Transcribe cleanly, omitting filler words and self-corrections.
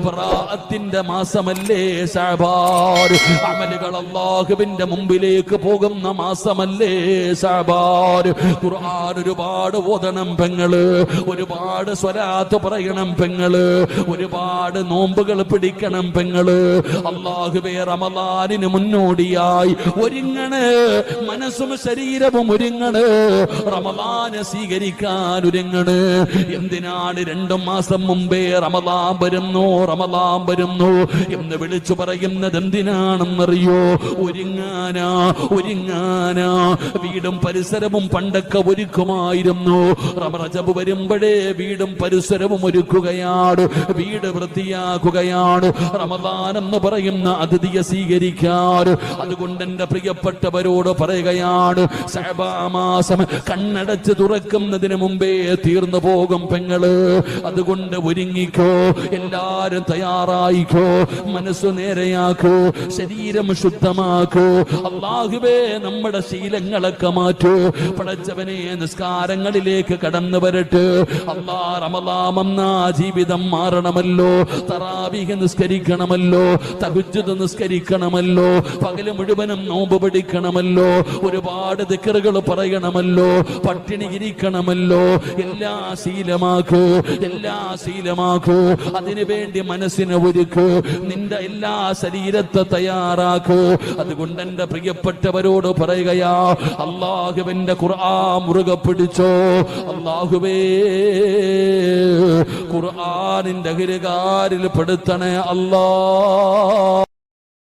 ബറാഅത്തിന്റെ മാസമല്ലേ ശഅബാൻ. അമലുകൾ അല്ലാഹുവിന്റെ മുമ്പിലേക്ക് പോകുന്ന മാസമല്ലേ ശഅബാൻ. ഖുർആൻ ഒരുപാട് ഓതണം പെങ്ങള്, ഒരുപാട് സ്വലാത്ത് പറയണം പെങ്ങള്, ഒരുപാട് നോമ്പുകൾ പിടിക്കണം പെങ്ങള്. അല്ലാഹുവേ റമളാനിന് മുന്നോടിയായി ഒരുങ്ങണ്, മനസ്സും ശരീരവും ഒരുങ്ങണ്, റമളാനെ സ്വീകരിക്കാൻ ഒരുങ്ങണ്. എന്തിനാണ് 2 മാസം മുമ്പേ റമളാൻ വരുന്നു റമളാൻ വരുന്നു എന്ന് വിളിച്ചു പറയുന്നത് എന്തിനാണെന്നറിയോ? ഒരുങ്ങാനാ ഒരുങ്ങാനാ. വീടും പരിസരവും പണ്ടൊക്കെ ഒരുക്കുമായിരുന്നു. റജബ് വരുമ്പോഴേ വീടും പരിസരവും ഒരുക്കുകയാണ്, വീട് വൃത്തിയാക്കുകയാണ്, റമളാൻ എന്ന് പറയുന്ന അതിഥിയെ സ്വീകരിക്കാൻ. അതുകൊണ്ട് എന്റെ പ്രിയപ്പെട്ടവരോട് പറയുകയാണ്, ശഅബാൻ മാസം കണ്ണടച്ച് തുറക്കുന്നതിന് മുമ്പേ തീർന്നു പോകും പെങ്ങള്. അതുകൊണ്ട് ഒരുങ്ങിക്കോ, എല്ലാരും തയ്യാറായിക്കോ, മനസ്സു നേരെയാക്കോ, ശരീരം ശുദ്ധമാക്കോ. അല്ലാഹുവേ നമ്മുടെ ശീലങ്ങളൊക്കെ മാറ്റൂ. പടച്ചവനെ നിസ്കാരങ്ങളിലേക്ക് കടന്നു വരട്ടെ. അല്ലാ റമളാൻ വന്നാ ജീവിതം മാറണമല്ലോ. തറാവീഹ് നിസ്കരിക്കണമല്ലോ, തഹജ്ജുദ് നിസ്കരിക്കണമല്ലോ, പകല് മുഴുവനും നോമ്പ് പിടിക്കണമല്ലോ, ഒരുപാട് ദിക്റുകൾ പറയണമല്ലോ, പട്ടിണി ഇരിക്കണമല്ലോ. എല്ലാ ശീലമാക്കൂ, എല്ലാ ശീലമാക്കൂ. അതിനു വേണ്ടി മനസ്സിനെ ഒരുക്കൂ, നിന്റെ എല്ലാ ശരീരത്തെ തയ്യാറാക്കൂ. അതുകൊണ്ട് എന്റെ പ്രിയപ്പെട്ടവരോട് പറയുകയാ, അല്ലാഹുവിന്റെ ഖുർആൻ മുറുകെ പിടിച്ചോ. അല്ലാഹുവേ ഖുർആനിന്റെ അഹ്ലുകാരിൽ പെടുത്തണേ അല്ലാഹ്.